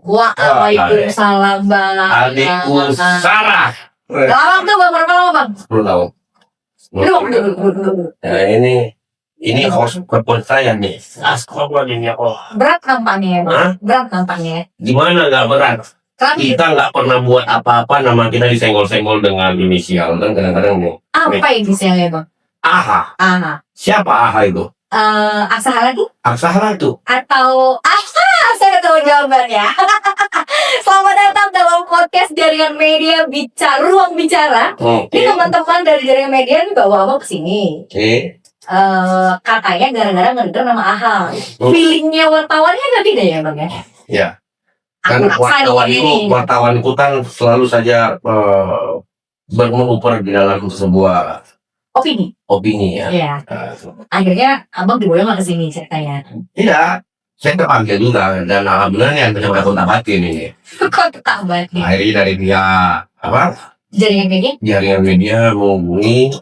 Waalaikumsalam Bang. Adikku Sarah. Lama tuh Bang, berapa lama Bang? 10 tahun. Nah, ini host telepon saya nih. Ini kok. Berat kampanye. Hah? Berat kampanye. Gimana nggak berat? Kita nggak pernah buat apa-apa, nama kita disenggol-senggol dengan inisial dan kadang-kadang nih. Apa inisialnya Bang? AHA. AHA. Siapa AHA itu? Aksara lagi? Aksara itu. Atau saya tahu jawabannya. Selamat datang dalam podcast Jaringan Media Ruang Bicara. Ini teman-teman dari Jaringan Media bawa Abang kesini. Katanya gara-gara ngedenger nama AHA. Feelingnya wartawannya nggak beda ya Bang ya? Ya. Kan wartawanku kan selalu saja bermanuver di dalam sebuah opini ya. Iya. Akhirnya Abang diboyong ke sini ceritanya. Tidak. Saya terpanggil juga dan alhamdulillah yang bisa kontak batin ini. Kontak batin. Akhirnya dari pihak Jaringan media menghubungi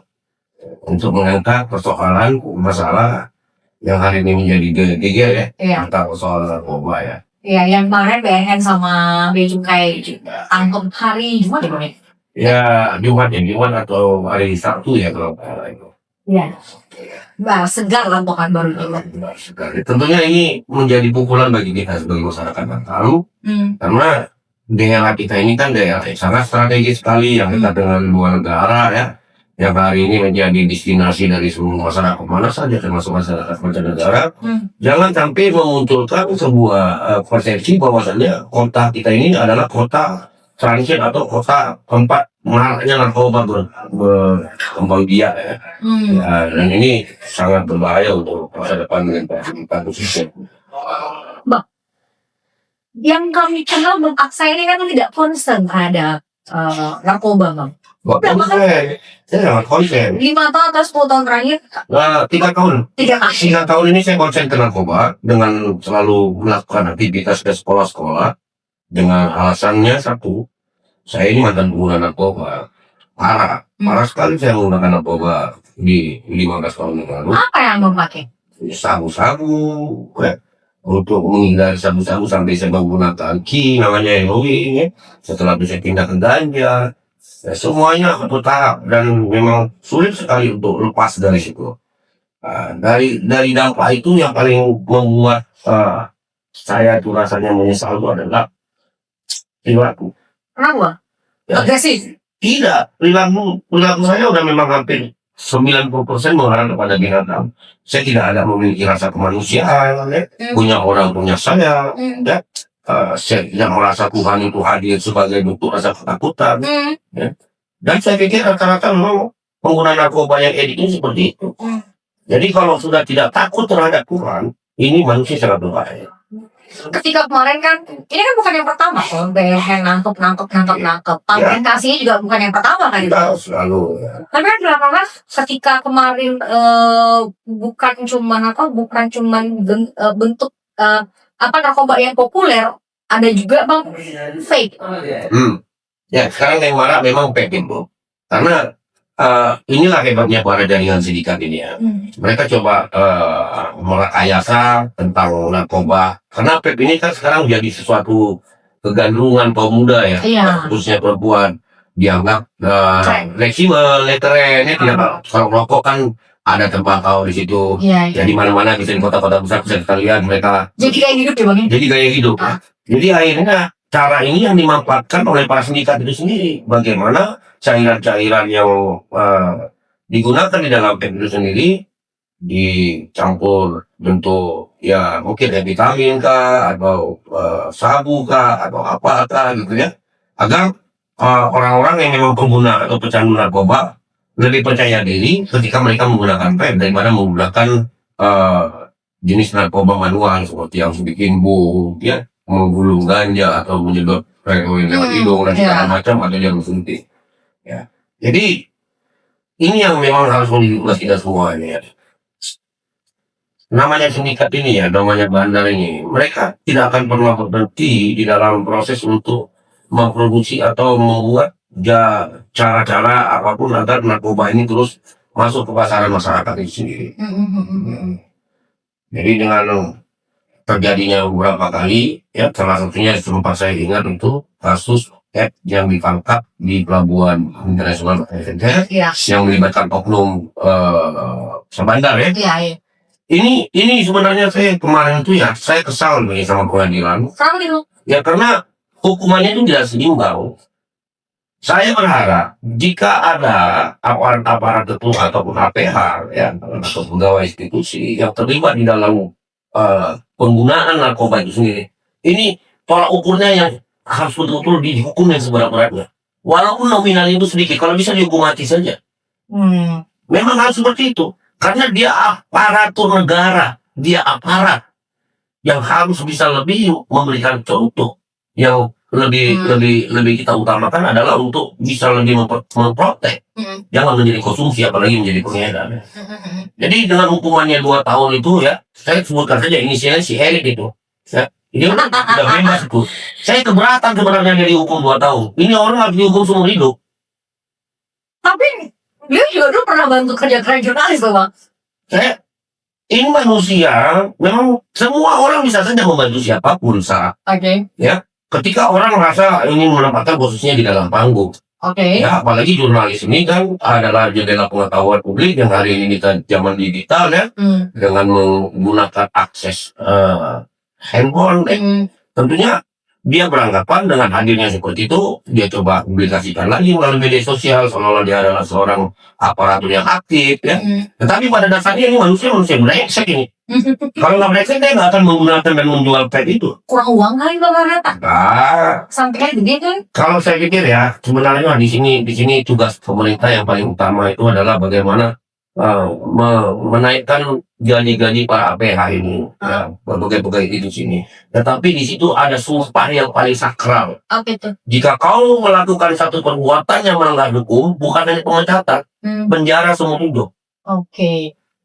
untuk mengangkat persoalan masalah yang hari ini menjadi geger ya. Iya. Tentang soal narkoba ya. Iya, yang kemarin BNN sama Becukai tangkap hari Jumat ya Bang? Ya Jumat atau hari Sabtu ya kalau itu. Iya. Bah, segar lah bukan baru itu. Segar. Tentunya ini menjadi pukulan bagi kita sebagai masyarakat Nataru. Karena daerah kita ini kan daerah yang sangat strategis sekali yang dekat dengan dua negara ya. Yang hari ini menjadi destinasi dari seluruh masyarakat mana saja termasuk masyarakat mancanegara. Jangan sampai memunculkan sebuah persepsi bahwasannya kota kita ini adalah kota transit atau kota tempat maraknya narkoba berkembang biak ya. Dan ini sangat berbahaya untuk masa depan dan khususnya. Bang, yang kami kenal Bang Aksa ini kan tidak concern terhadap narkoba Bang. Saya sangat konsen. 5 tahun atau 10 tahun terakhir? 3 tahun. 3 tahun ini saya konsen ke narkoba dengan selalu melakukan aktivitas ke sekolah-sekolah dengan alasannya satu, saya ini mantan pengguna narkoba parah sekali. Saya menggunakan narkoba di 15 tahun yang lalu. Apa yang Bang pakai? Sabu-sabu ya. Untuk menghindari sabu-sabu sampai saya menggunakan namanya heroin ya. Setelah itu saya pindah ke ganja. Ya, semuanya bertahap dan memang sulit sekali untuk lepas dari situ. Dari dampak itu yang paling membuat saya itu rasanya menyesal itu adalah perilaku. Kenapa? Ya, agresif? Tidak, perilaku saya udah memang hampir 90% mengarah kepada binatang. Saya tidak ada memiliki rasa kemanusiaan, ya. Punya orang punya saya, ya. Saya tidak merasa Tuhan itu hadir sebagai bentuk rasa ketakutan. Ya. Dan saya pikir rata-rata memang pengguna narkoba yang edik ini seperti itu. Jadi kalau sudah tidak takut terhadap Tuhan, ini manusia sangat berbahaya. Ketika kemarin kan, ini kan bukan yang pertama kan, BNN nangkep. Pamentasinya juga bukan yang pertama kan? Tidak selalu. Ya. Karena kenapa ketika kemarin bukan cuma bentuk narkoba yang populer, ada juga Bang fake. Ya sekarang yang marah memang fake itu. Karena inilah hebatnya para jaringan sindikat ini ya. Mereka coba merekayasa tentang narkoba. Karena vape ini kan sekarang jadi sesuatu kegandrungan kaum muda ya, khususnya perempuan. Dianggap fleksibel, letternya tidak. Kalau rokok kan ada tembakau di situ. Jadi mana-mana bisa di kota-kota besar bisa kita lihat mereka. Jadi gaya hidup ya Bang? Jadi gaya hidup. Jadi akhirnya cara ini yang dimanfaatkan oleh para sindikat itu sendiri. Bagaimana cairan-cairan yang digunakan di dalam vape itu sendiri dicampur bentuk ya mungkin vitamin kah atau sabu kah atau apa gitu ya, agar orang-orang yang memang pengguna atau pecandu narkoba lebih percaya diri ketika mereka menggunakan vape daripada menggunakan jenis narkoba manual seperti yang bikin bom ya, menggulung ganja atau menyedot heroin lewat hidung dan segala macam atau jarum suntik ya. Jadi ini yang memang harus menjadi kita semua ini ya. Namanya sindikat ini ya, namanya bandar ini, mereka tidak akan pernah berhenti di dalam proses untuk memproduksi atau membuat cara-cara apapun agar narkoba ini terus masuk ke pasaran masyarakat itu sendiri. Jadi dengan terjadinya beberapa kali, ya salah satunya sempat saya ingat itu kasus yang ditangkap di pelabuhan internasional FNZ yang melibatkan oknum Sabandar ya. Iya. Ini sebenarnya saya kemarin itu ya saya kesal nih sama pengadilan. Ya karena hukumannya itu tidak seimbang. Saya berharap jika ada aparat tertentu ataupun APH ya atau pegawai institusi yang terlibat di dalam penggunaan narkoba itu sendiri, ini tolak ukurnya yang harus betul-betul dihukum yang seberat-beratnya. Walaupun nominal itu sedikit, kalau bisa dihukum mati saja. Memang harus seperti itu, karena dia aparatur negara, dia aparat yang harus bisa lebih memberikan contoh yang lebih kita utamakan adalah untuk bisa lebih memprotek, jangan menjadi konsumsi apalagi menjadi pengedar. Jadi dengan hukumannya 2 tahun itu ya, saya sebutkan saja inisialnya si Erik itu. Ya, dia udah bebas itu. Saya keberatan sebenarnya dia dihukum 2 tahun. Ini orang harus dihukum seumur hidup. Tapi dia juga dulu pernah bantu kerja jurnalis loh Bang. Ini manusia, memang semua orang bisa saja membantu siapapun saat. Ya. Ketika orang merasa ingin menempatkan posisinya di dalam panggung, ya apalagi jurnalis ini kan adalah jendela pengetahuan publik yang hari ini kita zaman digital ya, dengan menggunakan akses handphone, tentunya dia beranggapan dengan hadirnya seperti itu dia coba publikasikan lagi melalui media sosial seolah-olah dia adalah seorang aparatur yang aktif ya. Tetapi pada dasarnya ini manusia brengsek ini. Kalau nggak brengsek dia nggak akan menggunakan dan menjual pet itu. Kurang uang kali Bang Rata. Sampai kayak gede kan? Kalau saya pikir ya sebenarnya di sini tugas pemerintah yang paling utama itu adalah bagaimana menaikkan gaji para APH ini, ya, berbagai di sini. Tetapi di situ ada sumpah yang paling sakral. Jika kau melakukan satu perbuatan yang melanggar hukum, bukan hanya pemecatan, penjara seumur hidup.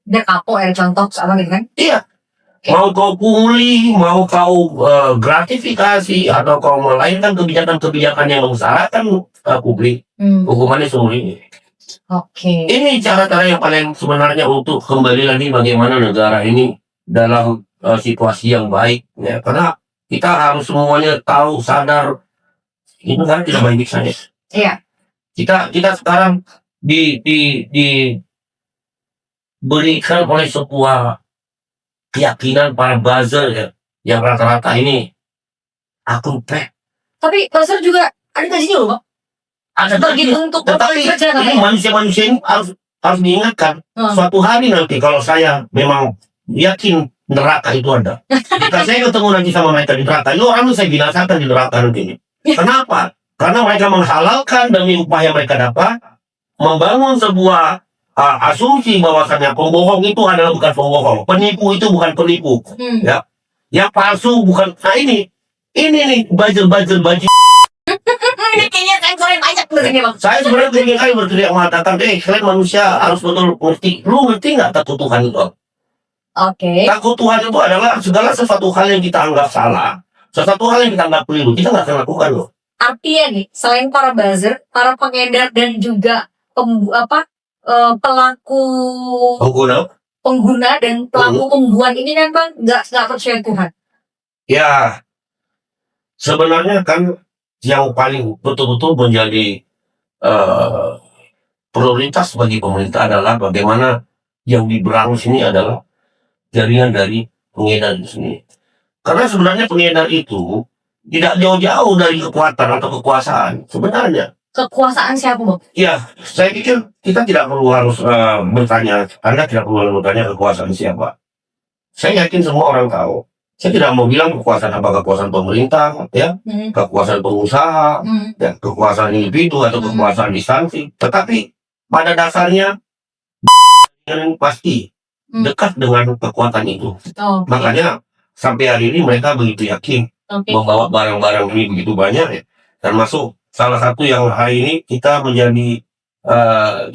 Dia kapok ya contoh sama gitu kan? Iya. Mau kau pungli, mau kau gratifikasi, atau kau melahirkan kebijakan-kebijakan yang mengusahakan publik, hukumannya seumur hidup. Ini cara-cara yang paling sebenarnya untuk kembali lagi bagaimana negara ini dalam situasi yang baik ya, karena kita harus semuanya tahu sadar ini negara tidak baik saja. Kita sekarang diberikan oleh sebuah keyakinan para buzzer ya, yang rata-rata ini akun pet. Tapi buzzer juga ada gajinya loh Bang. Ada untuk tetapi ini manusia-manusia ini harus diingatkan suatu hari nanti kalau saya memang yakin neraka itu ada, jika saya ketemu nanti sama mereka di neraka, itu orang itu saya binasakan di neraka nanti. Kenapa? Karena mereka menghalalkan demi upaya mereka dapat membangun sebuah asumsi bahwasannya pembohong itu adalah bukan pembohong, penipu itu bukan penipu, ya, yang palsu bukan. Nah ini nih bajil. Saya sebenarnya ingin kali berteriak mengatakan, kalian manusia harus betul ngerti. Lu ngerti nggak takut Tuhan itu? Takut Tuhan itu adalah segala sesuatu hal yang kita anggap salah, sesuatu hal yang kita anggap keliru, kita nggak akan lakukan loh. Artinya nih, selain para buzzer, para pengedar dan juga pelaku pengguna dan pelaku pembuat ini kan Bang nggak percaya Tuhan. Ya, sebenarnya kan yang paling betul-betul menjadi prioritas bagi pemerintah adalah bagaimana yang diberangus ini adalah jaringan dari pengedar di sini. Karena sebenarnya pengedar itu tidak jauh-jauh dari kekuatan atau kekuasaan sebenarnya. Kekuasaan siapa Bang? Ya, saya pikir kita tidak perlu harus bertanya. Anda tidak perlu bertanya kekuasaan siapa. Saya yakin semua orang tahu. Saya tidak mau bilang kekuasaan apa, kekuasaan pemerintah, ya, kekuasaan pengusaha, ya, kekuasaan individu atau kekuasaan instansi. Tetapi pada dasarnya pasti dekat dengan kekuatan itu. Makanya sampai hari ini mereka begitu yakin membawa barang-barang ini begitu banyak, ya. Termasuk salah satu yang hari ini kita menjadi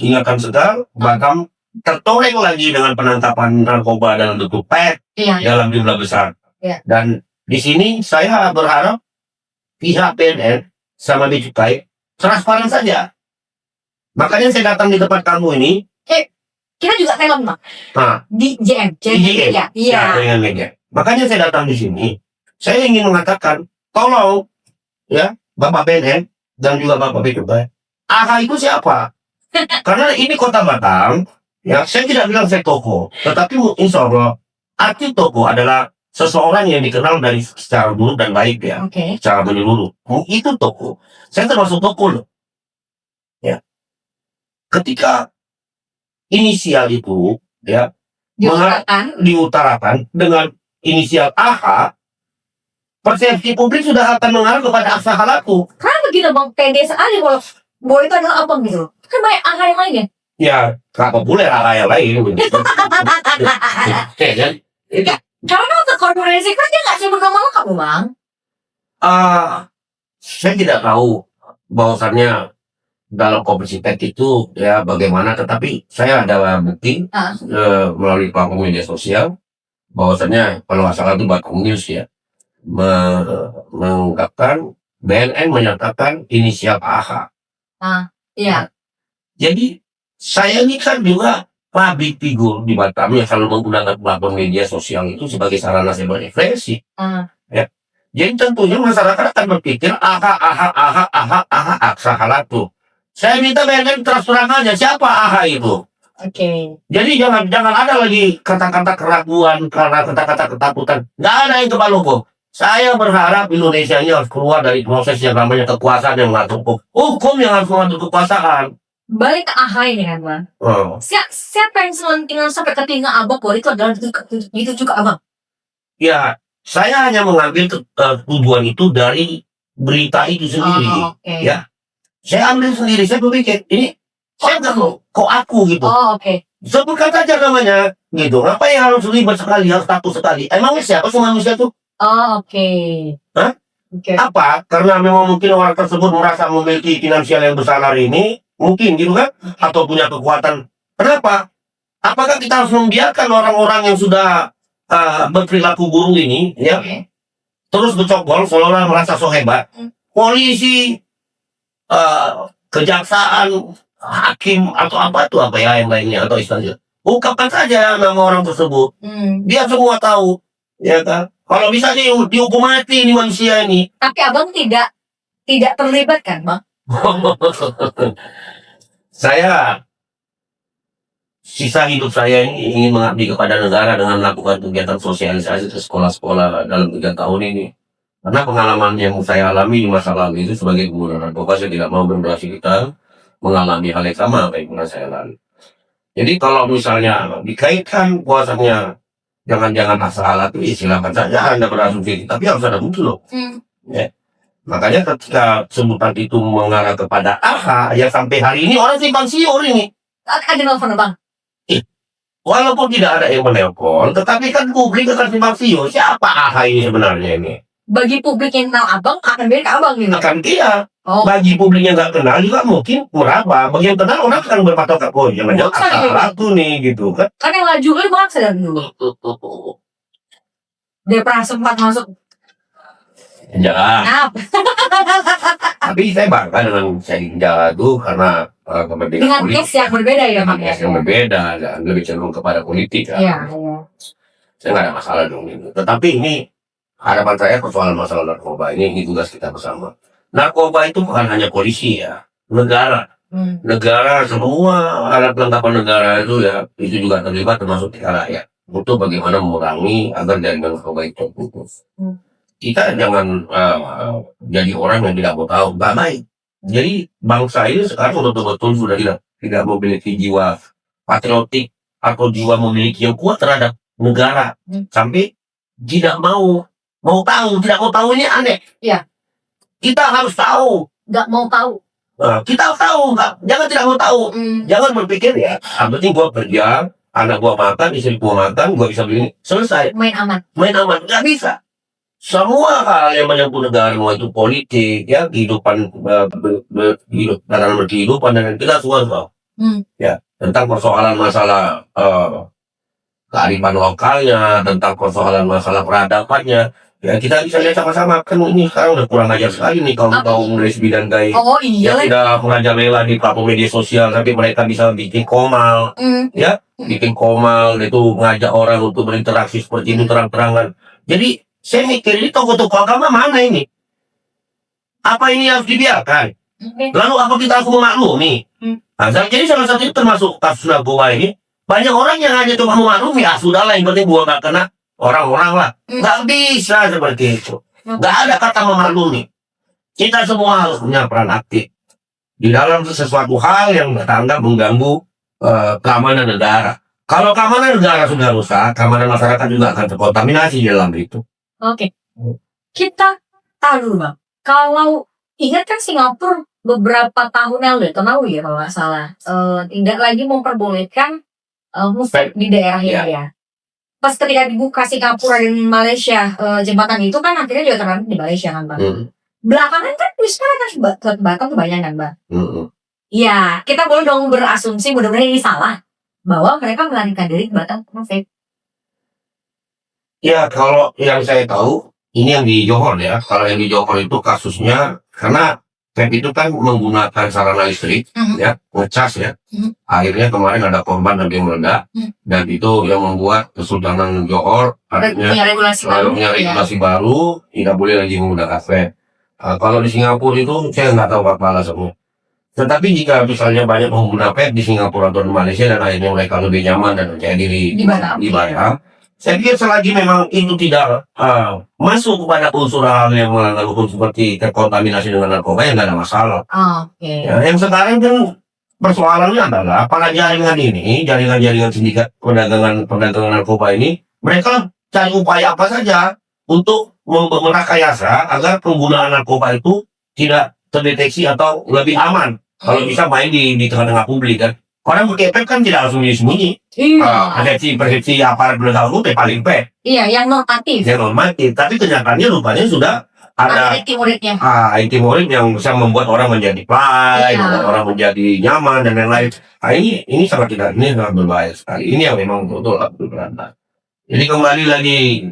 ingatan segar, bahkan tertoreng lagi dengan penangkapan narkoba dalam bentuk pet dalam jumlah besar. Dan di sini saya berharap pihak BNN sama Bea Cukai transparan saja. Makanya saya datang di tempat kamu ini. Kita juga film Bang. Di JM. Iya. Dengan media. Makanya saya datang di sini. Saya ingin mengatakan, tolong ya Bapak BNN dan juga Bapak Becukai, AHA itu siapa? Karena ini kota Batam, ya saya tidak bilang saya tokoh, tetapi insya Allah arti tokoh adalah seseorang yang dikenal dari secara buruk dan baik ya, secara menyeluruh. Itu tokoh. Saya termasuk tokoh loh. Ya, ketika inisial itu ya diutarakan dengan inisial AH, persepsi publik sudah akan mengarah kepada aksa halaku. Karena begitu bang, pede sekali kalau bahwa itu adalah abang gitu. Kan banyak AH yang lain ya. Ya, gak populer AH yang lain. Itu. Karena untuk konferensi kan dia nggak sebut nama lengkap bang. Saya tidak tahu bahwasannya dalam konferensi pers itu ya bagaimana, tetapi saya ada bukti melalui platform media sosial bahwasannya kalau nggak salah itu Batam News ya mengungkapkan BNN menyatakan inisial AH. Iya. Jadi saya ini kan juga public figure di Batam yang selalu menggunakan platform media sosial itu sebagai sarana saya berekspresi. Ya. Jadi tentunya masyarakat akan berpikir AH aksa halatu. Saya minta BNN terus terang aja siapa AH itu. Jadi jangan ada lagi kata-kata keraguan karena kata-kata ketakutan. Nggak ada yang kebal. Saya berharap Indonesia ini harus keluar dari proses yang namanya kekuasaan yang mengatur hukum yang harus mengatur kekuasaan. Balik ke AH ini kan bang. Siapa yang selentingan sampai ke telinga abang bahwa itu adalah itu juga abang? Ya, saya hanya mengambil tujuan itu dari berita itu sendiri. Ya, saya ambil sendiri. Saya berpikir ini saya kok aku gitu. Sebutkan saja namanya gitu. Ngapain harus ribet sekali, harus takut sekali? Emang siapa sih manusia tuh? Apa? Karena memang mungkin orang tersebut merasa memiliki finansial yang besar hari ini, mungkin gitu kan? Atau punya kekuatan. Kenapa? Apakah kita harus membiarkan orang-orang yang sudah berperilaku buruk ini, ya, terus bercokol seolah-olah merasa so hebat? Polisi, kejaksaan, hakim atau apa yang lainnya atau instansi. Ungkapkan saja nama orang tersebut. Dia semua tahu, ya kan? Kalau bisa dihukum mati ini manusia ini. Tapi abang tidak terlibat kan bang? Saya sisa hidup saya ini ingin mengabdi kepada negara dengan melakukan kegiatan sosialisasi ke sekolah-sekolah dalam 3 tahun ini. Karena pengalaman yang saya alami di masa lalu itu sebagai gubernur narkoba, saya tidak mau generasi kita mengalami hal yang sama apa yang pernah saya lalui. Jadi kalau misalnya dikaitkan puasanya jangan-jangan asal alat itu silakan saja Anda berasumsi, tapi harus ada bukti loh. Ya. Makanya ketika sebutan itu mengarah kepada AH yang sampai hari ini orang simpang siur ini. Ada nelfon bang? Walaupun tidak ada yang menelpon, tetapi kan publik akan simpang siur. Siapa AH ini sebenarnya ini? Bagi publik yang kenal abang akan beda ke abang gitu. Akan dia. Bagi publik yang nggak kenal juga mungkin meraba. Bagi yang kenal orang akan berpatokan, oh jangan-jangan asal ratu nih gitu kan. Kan yang laju kan bang sedang dulu. Dia pernah sempat masuk. Jangan. Tapi saya bangga dengan sharing itu karena kepentingan dengan politik. case yang berbeda ya bang. Case yang berbeda dan lebih cenderung kepada politik kan. Iya. Saya nggak ada masalah dong itu. Tetapi ini harapan saya persoalan masalah narkoba ini tugas kita bersama. Narkoba itu bukan hanya polisi ya, negara. Negara semua alat kelengkapan negara itu ya itu juga terlibat termasuk kita rakyat. Untuk bagaimana mengurangi agar jaringan narkoba itu putus. Kita jangan jadi orang yang tidak mau tahu, nggak baik. Jadi bangsa ini sekarang betul-betul sudah tidak memiliki jiwa patriotik atau jiwa memiliki yang kuat terhadap negara sampai tidak mau tahu, tidak mau tahu ini aneh. Iya. Kita harus tahu. Nggak mau tahu. Kita harus tahu, jangan tidak mau tahu. Jangan berpikir ya, yang penting gua kerja, anak gua makan, istri gua makan, gua bisa beli selesai. Main aman, nggak bisa. Semua hal yang menyangkut negara, mau itu politik, ya kehidupan berkehidupan dan kita semua tahu. Ya tentang persoalan masalah kearifan lokalnya, tentang persoalan masalah peradabannya. Ya kita bisa lihat sama-sama kan ini sekarang udah kurang ajar sekali nih kalau menulis bidang gay yang tidak mengajar lela di platform media sosial tapi mereka bisa bikin komal, ya bikin komal, itu ngajak orang untuk berinteraksi seperti itu terang-terangan. Jadi saya mikir ini tokoh-tokoh agama mana ini? Apa ini harus dibiarkan? Lalu apa kita harus memaklumi? Nah, jadi salah satu itu termasuk kasus narkoba ini. Banyak orang yang hanya cuma memaklumi, ya sudahlah, yang penting gua gak kena, orang-orang lah. Gak bisa seperti itu. Gak ada kata memaklumi. Kita semua harus punya peran aktif di dalam sesuatu hal yang dianggap mengganggu keamanan negara. Kalau keamanan negara sudah rusak, keamanan masyarakat juga akan terkontaminasi di dalam itu. Oke. Kita tahu dulu, Bang. Kalau ingat kan Singapura beberapa tahun yang lalu ya kalau nggak salah, tidak lagi memperbolehkan musik di daerahnya ya. Pas ketika dibuka Singapura dan Malaysia, jembatan itu kan akhirnya juga terjadi di Malaysia kan, Bang. Belakangan kan sekarang kan Batam kebanyakan, Bang. Ya, kita boleh dong berasumsi mudah-mudahan ini salah bahwa mereka melarikan diri ke Batam karena vape. Ya, kalau yang saya tahu ini yang di Johor ya. Kalau yang di Johor itu kasusnya karena vape itu kan menggunakan sarana listrik, ya, ngecas ya. Akhirnya kemarin ada korban dan dia meledak, dan itu yang membuat Kesultanan Johor akhirnya punya regulasi baru, tidak boleh lagi menggunakan vape. Kalau di Singapura itu saya nggak tahu apa alasannya. Tetapi jika misalnya banyak pengguna vape di Singapura atau di Malaysia dan akhirnya mereka lebih nyaman dan percaya diri di Batam, saya pikir selagi memang itu tidak masuk kepada unsur hal yang melanggar hukum seperti terkontaminasi dengan narkoba, yang nggak ada masalah. Ya, yang sekarang kan persoalannya adalah para jaringan ini, jaringan-jaringan sindikat perdagangan narkoba ini, mereka cari upaya apa saja untuk merekayasa agar penggunaan narkoba itu tidak terdeteksi atau lebih aman. Kalau bisa main di tengah-tengah publik kan. Orang pakai vape kan tidak langsung disembunyi. Persepsi aparat penegak hukum paling vape. Iya, yang normatif. Tapi kenyataannya rupanya sudah ada anti-murid yang bisa membuat orang menjadi play, membuat orang menjadi nyaman dan lain-lain. Nah, ini sangat berbahaya sekali. Ini yang memang betul berantas. Jadi kembali lagi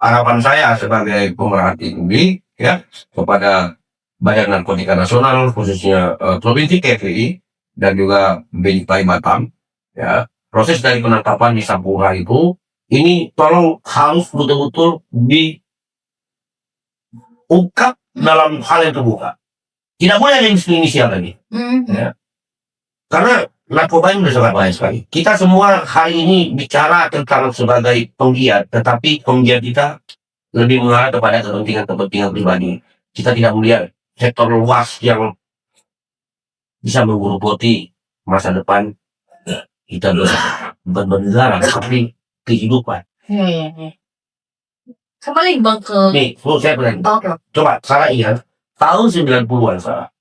harapan saya sebagai pemerhati publik ya kepada Badan Narkotika Nasional, khususnya Provinsi KPI dan juga BNI Batam, ya, proses dari penangkapan di Sampurna itu, ini tolong harus betul-betul diungkap dalam hal yang terbuka. Tidak boleh ada inisial lagi, ya. Karena narkoba ini sudah sangat bahaya sekali. Kita semua hari ini bicara tentang sebagai penggiat, tetapi penggiat kita lebih mengarah kepada kepentingan pribadi. Kita tidak melihat sektor luas yang bisa menggerogoti masa depan kita bernegara, tapi kehidupan. Kembali Bang ke nih, saya bilang, coba Sarah ingat tahun 90-an Sarah,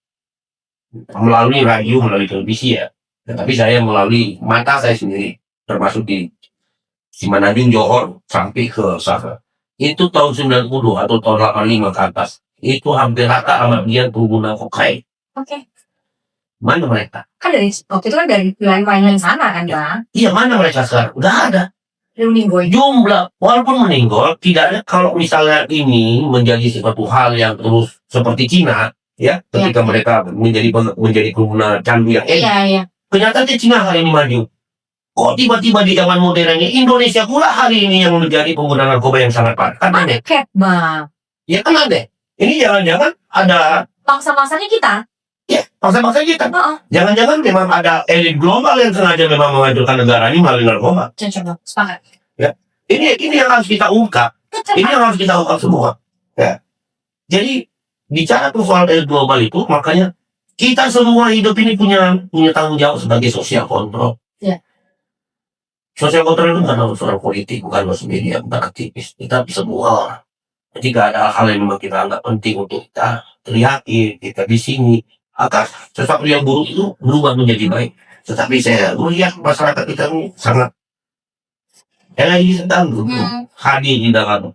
melalui radio, melalui televisi ya, tetapi saya melalui mata saya sendiri, termasuk di Manado, Johor sampai ke Sarah. Itu tahun 90 atau tahun 85 ke atas. Itu hampir rata sama dia pengguna kokain. Mana mereka? Kan dari waktu itu kan dari wilayah sana kan, Bang? Iya, mana mereka sekarang? Udah ada. Jumlah, walaupun meninggal, tidak ada. Kalau misalnya ini menjadi suatu hal yang terus seperti Cina, ya, ketika mereka menjadi pengguna candu yang enak. Ternyata Cina hari ini maju. Kok tiba-tiba di zaman modern ini Indonesia pula hari ini yang menjadi pengguna narkoba yang sangat parah? Kan aneh. Bang. Ya kan aneh. Ini jangan-jangan ada bangsa-bangsanya kita. Ya, bangsa-bangsa kita. Jangan-jangan memang ada elit global yang sengaja memang menghancurkan negara ini melalui narkoba. Sepakat. Ya, ini yang harus kita ungkap. Ini yang harus kita ungkap semua. Ya. Jadi bicara soal elit global itu, makanya kita semua hidup ini punya tanggung jawab sebagai sosial kontrol. Ya. Sosial kontrol itu bukan urusan politik, bukan urusan media, bukan aktivis. Kita semua orang. Jika ada hal yang memang kita anggap penting untuk kita teriaki, kita di sini, agar sesuatu yang buruk itu berubah menjadi baik. Tetapi saya melihat masyarakat kita ini sangat lagi sedang hadir di dalam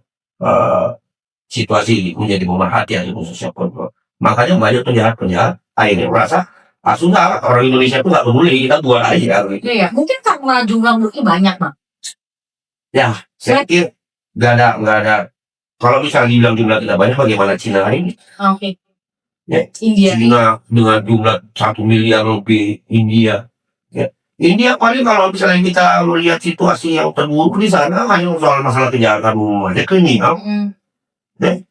situasi menjadi pemerhatian itu sosial kontrol. Makanya banyak penjahat akhirnya merasa sudah orang Indonesia itu nggak peduli, kita buat aja. Iya, mungkin karena jumlah penduduknya banyak, Bang. Ya, saya pikir nggak ada. Kalau misalnya dibilang jumlah tidak banyak, bagaimana Cina hari ini? Ya, India. Cina dengan jumlah 1 miliar lebih, India. Ya, Ini paling kalau misalnya kita melihat situasi yang terburuk di sana hanya soal masalah kejahatan umum aja, kriminal. Deh.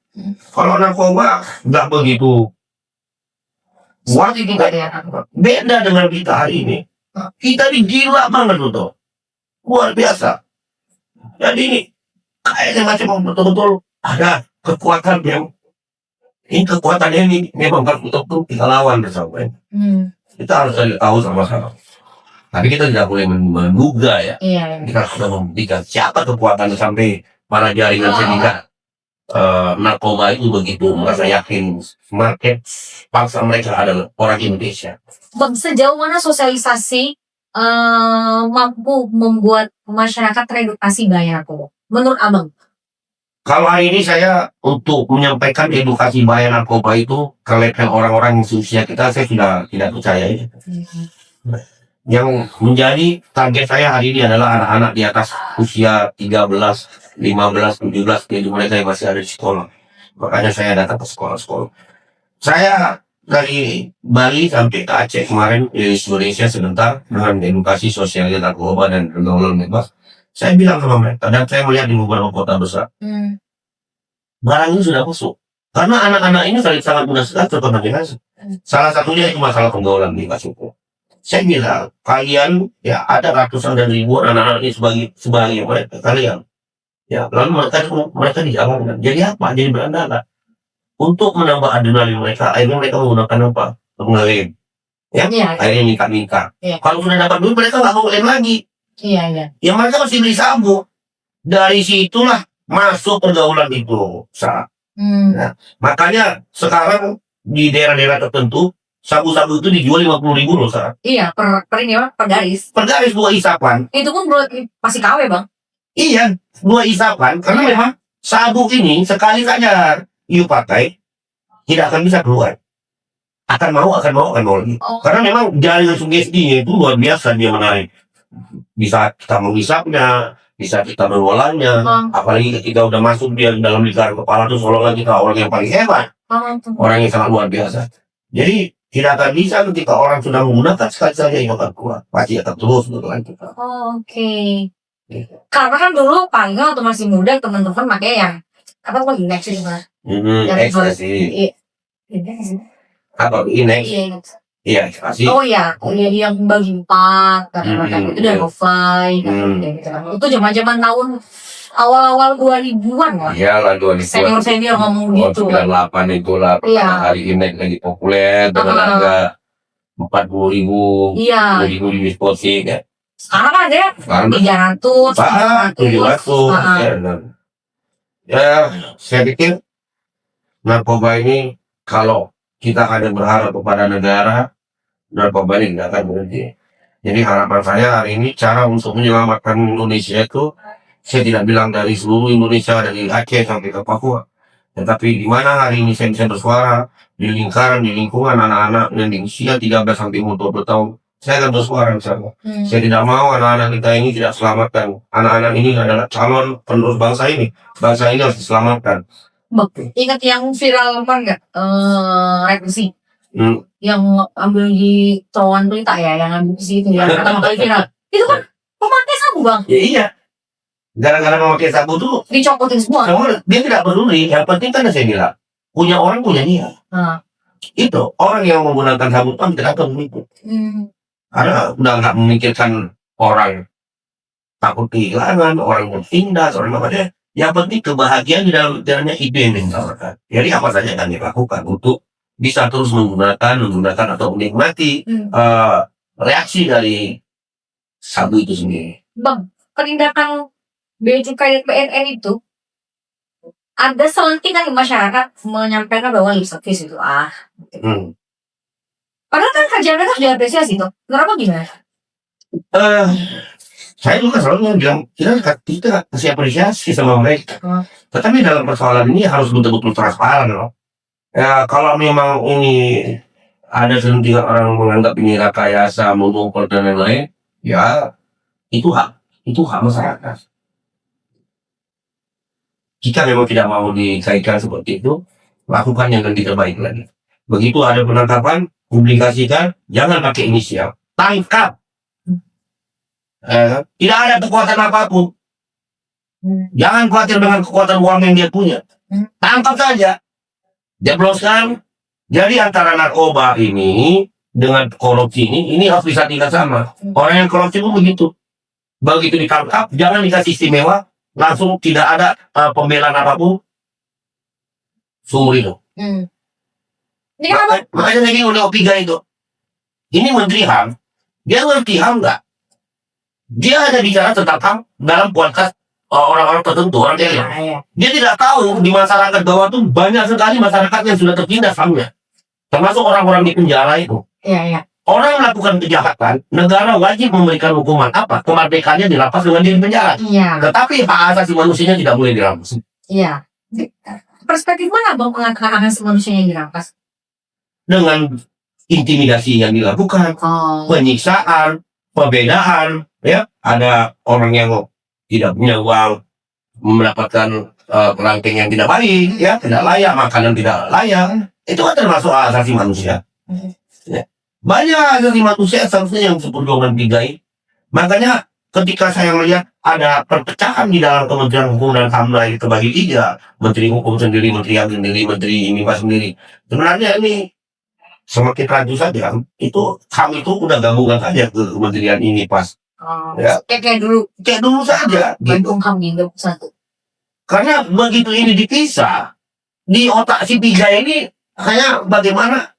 Kalau narkoba nggak begitu kuat, beda dengan kita hari ini. Kita ini gila banget tuh, luar biasa. Jadi ini kayaknya macam betul-betul ada kekuatan yang ini kekuatannya ini memang betul-betul kita lawan bersama. Kita harus tahu sama-sama. Tapi kita tidak boleh menduga ya. Kita sudah membuktikan siapa kekuatan sampai para jaringan sindikat narkoba itu begitu merasa yakin market paksa mereka adalah orang Indonesia. Bang, sejauh mana sosialisasi mampu membuat masyarakat teredukasi bahaya narkoba? Menurut abang? Kalau hari ini saya untuk menyampaikan edukasi bahaya narkoba itu ke level orang-orang seusia kita, saya sudah tidak percaya ya. Yang menjadi target saya hari ini adalah anak-anak di atas usia 13, 15, 17, jadi mereka yang masih ada di sekolah. Makanya saya datang ke sekolah-sekolah. Saya dari Bali sampai ke Aceh kemarin di Indonesia sebentar dengan edukasi sosial narkoba dan pergaulan bebas. Saya bilang sama mereka dan saya melihat di beberapa kota besar, barang ini sudah masuk. Karena anak-anak ini sangat mudah sekali terkontaminasi. Salah satunya itu masalah pergaulan bebas itu. Saya bilang, kalian ya ada ratusan dan ribuan anak-anak ini sebagai mereka kalian. Ya, lalu mereka dijalankan. Jadi apa? Jadi berandala. Untuk menambah adrenalin mereka, akhirnya mereka menggunakan apa? Pengelim. Ya, akhirnya nikah-nikah. Kalau sudah dapat duit, mereka nggak mau lagi. Ya mereka masih beli sabu. Dari situlah masuk pergaulan itu. Nah, makanya sekarang di daerah-daerah tertentu sabu-sabu itu dijual 50.000 loh sekarang. Iya, per garis. Per garis 2 isapan. Itu pun pasti KW bang. Iya, 2 isapan. Karena memang sabu ini sekali saja you pakai tidak akan bisa keluar. Akan mau lagi. Karena memang jaringan sugestinya itu luar biasa dia menarik. Bisa kita menghisapnya, bisa kita mengolahnya. Apalagi ketika udah masuk dia dalam lingkaran kepala itu seolah kita orang yang paling hebat. Orang yang sangat luar biasa. Jadi tidak akan bisa ketika orang sudah menggunakan sekali saja yang akan keluar. Pasti akan terus berlanjut. Oke. Karena kan dulu paling waktu masih muda teman-teman pakai yang apa tuh Inex sih mas? Ekstasi. Apa Inex? Iya, ekstasi. Oh iya, yang bagi 4 karena itu udah GoFly. Itu zaman-zaman tahun awal-awal 2000-an lah. Iyalah 2000-an. Senior ngomong gitu. 98 itulah hari Inex lagi populer dengan harga 40.000. Iya. 20.000 di diskotik ya. Sekarang kan ada 300, 700. Ya, saya pikir narkoba ini kalau kita ada berharap kepada negara, narkoba ini tidak akan berhenti. Jadi harapan saya hari ini cara untuk menyelamatkan Indonesia itu, saya tidak bilang dari seluruh Indonesia, dari Aceh sampai ke Papua. Tetapi di mana hari ini saya bisa bersuara di lingkungan anak-anak yang di usia 13 sampai 40 tahun, saya akan bersuara misalnya. Saya tidak mau anak-anak kita ini tidak selamatkan. Anak-anak ini adalah calon penerus bangsa ini. Bangsa ini harus diselamatkan. Ingat yang viral apa enggak? Revisi. Yang ambil di terowongan Pelita ya, yang ambil di situ yang pertama kali viral. Itu kan pemakai sabu bang. Ya, iya. Gara-gara memakai sabu tuh dicopotin semua. Dia tidak peduli. Yang penting kan saya bilang punya orang punya dia. Itu orang yang menggunakan sabu kan tidak akan mengikut. Karena udah nggak memikirkan orang takut kehilangan, orang bertindas, orang apa deh. Yang penting kebahagiaan di dalam pikirannya itu yang ditawarkan. Jadi apa saja yang dilakukan untuk bisa terus menggunakan atau menikmati reaksi dari sabu itu sendiri. Bang, penindakan Bea Cukai dan BNN itu ada selentingan di masyarakat menyampaikan bahwa lip service itu padahal kan kerjaan mereka sudah apresiasi tuh. Kenapa gimana? Saya juga selalu bilang kita kasih apresiasi sama mereka. Tetapi dalam persoalan ini harus betul-betul transparan loh. Ya kalau memang ini ada selentingan orang menganggap ini rekayasa, monopol dan lain-lain, ya itu hak masyarakat. Jika memang tidak mau dikaitkan seperti itu, lakukan yang lebih terbaik lagi. Begitu ada penangkapan, publikasikan, jangan pakai inisial, tangkap. Tidak ada kekuatan apapun. Jangan khawatir dengan kekuatan uang yang dia punya. Tangkap saja, jebloskan. Jadi antara narkoba ini dengan korupsi ini harus disandingkan sama. Orang yang korupsi pun begitu. Begitu ditangkap, jangan dikasih istimewa, langsung tidak ada pembelaan apapun, seumur hidup. Makanya saya bingung dengan Opiga itu. Ini Menteri HAM, dia ngerti HAM nggak? Dia hanya bicara tentang HAM dalam kualitas orang-orang tertentu, orang elit. Dia tidak tahu di masyarakat bawah tuh banyak sekali masyarakat yang sudah tertindas HAM-nya. Termasuk orang-orang di penjara itu. Orang melakukan kejahatan, negara wajib memberikan hukuman apa? Kemerdekaannya dirampas dengan dia di penjara. Tetapi hak asasi manusianya tidak boleh dirampas. Perspektif mana Bang mengatakan hak asasi manusianya dirampas? Dengan intimidasi yang dilakukan, penyiksaan, pembedaan, ya ada orang yang tidak punya uang mendapatkan kerangkeng yang tidak baik, ya tidak layak, makanan tidak layak, itu kan termasuk hak asasi manusia. Ya. Banyak hak asasi manusia seharusnya yang seperjuangan digai. Makanya ketika saya melihat ada perpecahan di dalam Kementerian Hukum dan HAM itu terbagi 3, Menteri Hukum sendiri, Menteri HAM sendiri, Menteri ini sendiri. Sebenarnya ini semakin raju saja, itu HAM itu udah gabungan saja ke kementerian ini pas. Kayak dulu saja gitu. HAM gitu satu. Karena begitu ini dipisah, di otak si Piga ini hanya bagaimana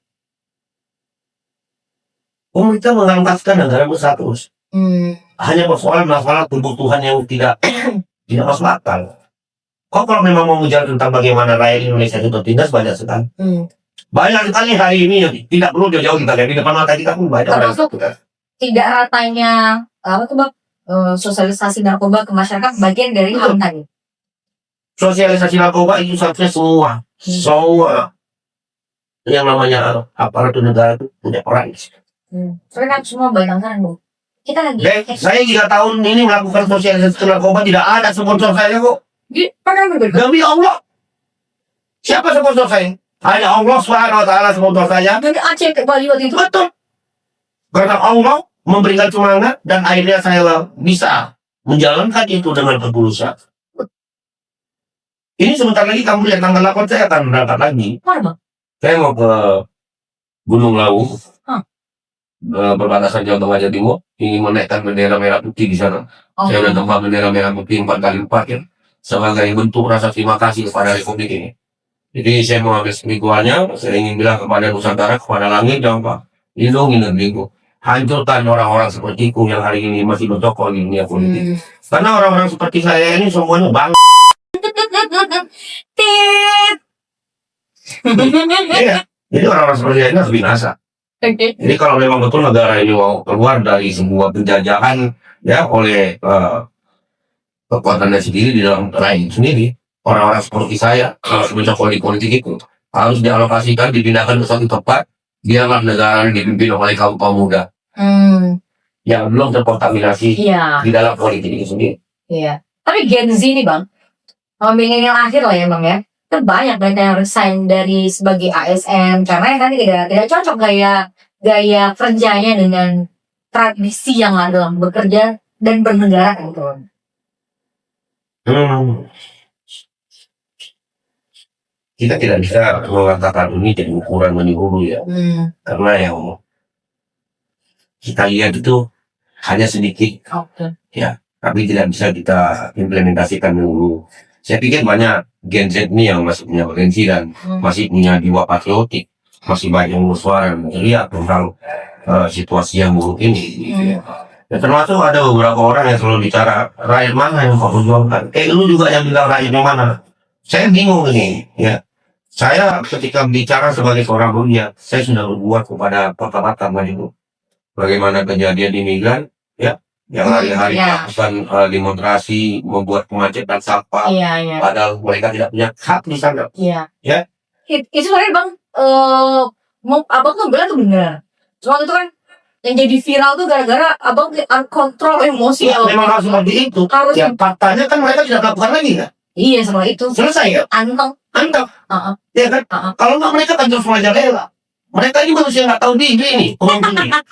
pemerintah mengampaskan negara bersatu. Hanya persoalan masalah kebutuhan yang tidak masuk akal. Kok kalau memang mau bicara tentang bagaimana rakyat Indonesia itu tertindas, banyak sekali. Banyak sekali hari ini tidak perlu jauh-jauh kita lihat di depan mata kita pun banyak. Termasuk tidak ratanya sosialisasi narkoba ke masyarakat bagian dari HAM tadi. Sosialisasi narkoba itu seharusnya semua yang namanya aparatur negara itu punya peran. Tapi kan semua bayangkan Bu, kita lagi. Saya 3 tahun ini melakukan sosialisasi narkoba, tidak ada sponsor saya kok. Demi Allah, siapa sponsor saya? Hanya Allah SWT sponsor saya. Dari Aceh ke Bali waktu itu. Betul. Karena Allah memberikan semangat dan akhirnya saya bisa menjalankan itu dengan ketulusan. Ini sebentar lagi kamu lihat tanggal 8 saya akan berangkat lagi. Mana Bang? Saya mau ke Gunung Lawu, perbatasan Jawa Tengah Jawa Timur, ingin menaikkan bendera merah putih di sana. Saya udah tembak bendera merah putih 4 kali 4 ya, sebagai bentuk rasa terima kasih kepada Republik ini. Jadi saya mau ambil semingguannya, saya ingin bilang kepada Nusantara, kepada langit, jangan Pak, lindungi negeriku. Hancurkan orang-orang sepertiku yang hari ini masih bertokol di dunia politik. Karena orang-orang seperti saya ini semuanya bang. Iya, jadi orang-orang seperti saya ini harus binasa. Jadi kalau memang betul negara ini mau keluar dari sebuah penjajahan ya oleh kekuatannya sendiri di dalam rakyat sendiri, orang-orang seperti saya kalau mencokol di politik itu harus dialokasikan, dipindahkan ke suatu tempat, biarlah negara ini dipimpin oleh kaum muda yang belum terkontaminasi di dalam politik itu sendiri. Tapi Gen Z nih Bang, milenial akhir lah ya Bang ya, kan banyak yang resign dari sebagai ASN karena kan tidak cocok gaya kerjanya dengan tradisi yang ada dalam bekerja dan bernegara gitu. Kita tidak bisa mengatakan ini jadi ukuran menyeluruh ya, karena yang kita lihat itu hanya sedikit, ya, tapi tidak bisa kita implementasikan dulu. Saya pikir banyak Gen Z ini yang masih punya potensi dan masih punya jiwa patriotik, masih banyak yang bersuara dan melihat tentang situasi yang buruk ini. Ya, termasuk ada beberapa orang yang selalu bicara rakyat mana yang mau perjuangkan. Lu juga yang bilang rakyat yang mana? Saya bingung ini. Ya, saya ketika bicara sebagai seorang dunia, saya sudah berbuat kepada kota-kota itu. Bagaimana kejadian imigran, ya, yang hari-hari melakukan demonstrasi, membuat kemacetan sampah, padahal mereka tidak punya hak di sana. Ya. Itu sebenarnya Bang, abang tuh bilang tuh benar. Cuma itu kan yang jadi viral tuh gara-gara abang uncontrol emosi. Ya, memang harus seperti itu. Ya, faktanya kan mereka tidak lakukan lagi kan? Iya, setelah itu. Selesai ya? Anteng. Ya kan? Kalau nggak mereka kan terus merajalela. Mereka ini manusia nggak tahu diri ini, pemimpinnya.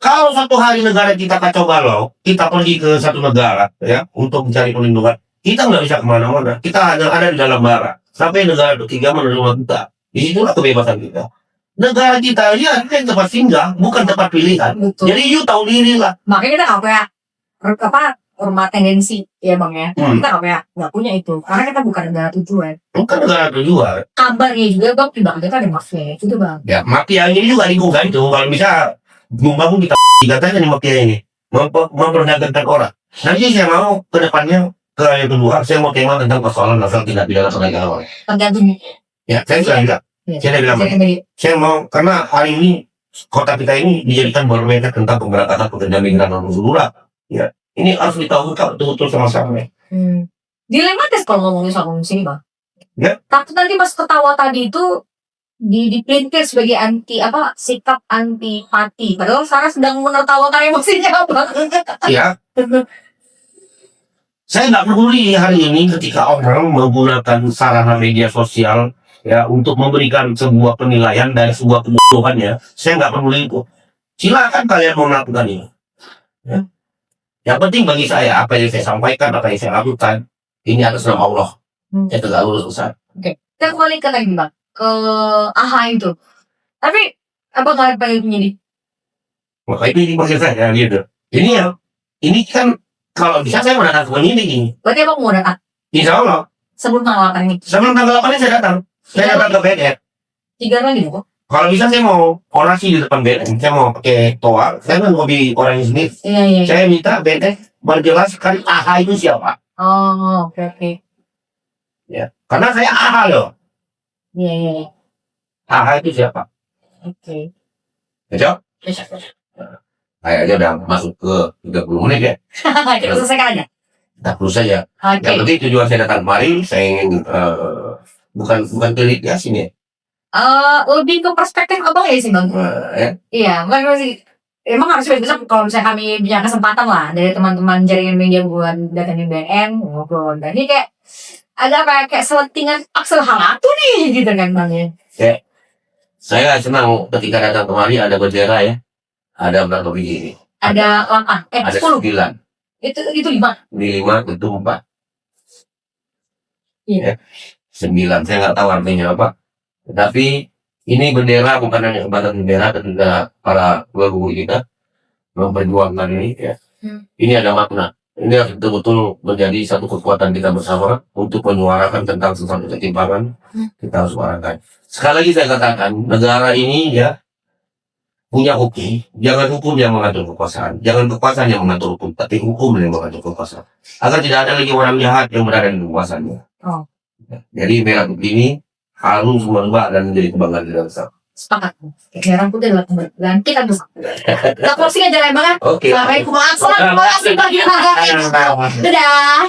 Kalau satu hari negara kita kacau balau, kita pergi ke satu negara ya untuk mencari perlindungan, kita nggak bisa kemana-mana. Kita hanya ada di dalam bara. Sampai negara ketiga menerima kita. Disitulah kebebasan kita. Negara kita ini adalah tempat singgah, bukan tempat pilihan. Betul. Jadi you tahu diri lah. Makanya kita nggak punya rumah tendensi ya bang ya. Kita nggak punya itu karena kita bukan negara tujuan. Bukan negara tujuan. Kabarnya juga bang tiba kita ada mafia itu bang. Ya mafia ini juga digugah itu. Kalau bisa membangun kita katanya nih mafia ini memperdagangkan orang. Nanti saya mau ke depannya ke yang kedua saya mau tema tentang persoalan masalah tidak pidana perdagangan orang. Tergantung. Ya saya sudah bilang. Saya bilang. Saya mau karena hari ini kota kita ini dijadikan barometer tentang pemberantasan pekerja migran non migran. Ya. Ini harus ditahu betul-betul sama-sama. Dilematis kalau ngomongin soal sini bang. Ya. Takut nanti pas ketawa tadi itu dipelintir sebagai sikap antipati. Padahal Sarah sedang menertawakan emosinya bang. Ya. Saya nggak peduli hari ini ketika orang menggunakan sarana media sosial ya untuk memberikan sebuah penilaian dari sebuah kebodohan ya. Saya nggak peduli itu. Silakan kalian mau melakukan ini. Ya. Yang penting bagi saya, apa yang saya sampaikan, apa yang saya lakukan, ini atas nama Allah. Saya tegak lurus besar. Oke. Kita kembali ke tadi, Bang. Ke AHA itu. Tapi, apa kalian pengen penyidik? Maka itu maksud saya, gitu. Ini kan, kalau bisa saya mau datang ke penyidik ini. Berarti Abang mau datang? Insya Allah. Sebelum tanggal 8 ini? Sebelum tanggal 8 ini saya datang. Saya datang ke BNN. 3 lagi, kok? Kalau bisa saya mau orasi di depan BNN, saya mau pakai toa, saya kan hobi orang ini sendiri. Iya. Saya minta BNN menjelaskan AHA itu siapa. Oh, oke. Ya, karena saya AHA loh. Iya. AHA itu siapa? Oke. Besok? Besok. Kayaknya udah masuk ke 30 menit ya. Kita selesaikan aja. Kita terus saja. Oke. Yang penting tujuan saya datang kemari, saya ingin bukan telit ya sini. Lebih ke perspektif abang ya sih bang. Iya, masih emang harus bisa kalau misalnya kami punya kesempatan lah dari teman-teman jaringan media buat datangin BNN ngobrol. Dan ini kayak agak kayak selentingan Axel Halatu nih gitu kan bang ya. Saya senang ketika datang kemari ada bendera ya. Ada berapa biji ini? Ada 8, ada 10. 9. Itu 5. Ini 5, itu 4. Iya. 9, saya nggak tahu artinya apa. Tetapi ini bendera bukan hanya sebatas bendera ketika para guru kita memperjuangkan ini ya. Ini ada makna. Ini harus betul-betul menjadi satu kekuatan kita bersama untuk menyuarakan tentang sesuatu ketimpangan. Kita harus suarakan. Sekali lagi saya katakan, negara ini ya punya hukum. Jangan hukum yang mengatur kekuasaan. Jangan kekuasaan yang mengatur hukum, tapi hukum yang mengatur kekuasaan. Agar tidak ada lagi orang jahat yang berada di kekuasaannya. Jadi merah putih ini harus merubah dan menjadi kebanggaan kita bersama. Sepakat. Merah putih adalah kebanggaan kita bersama. Kita closing aja lah bang. Oke. Assalamualaikum warahmatullahi wabarakatuh. Dadah.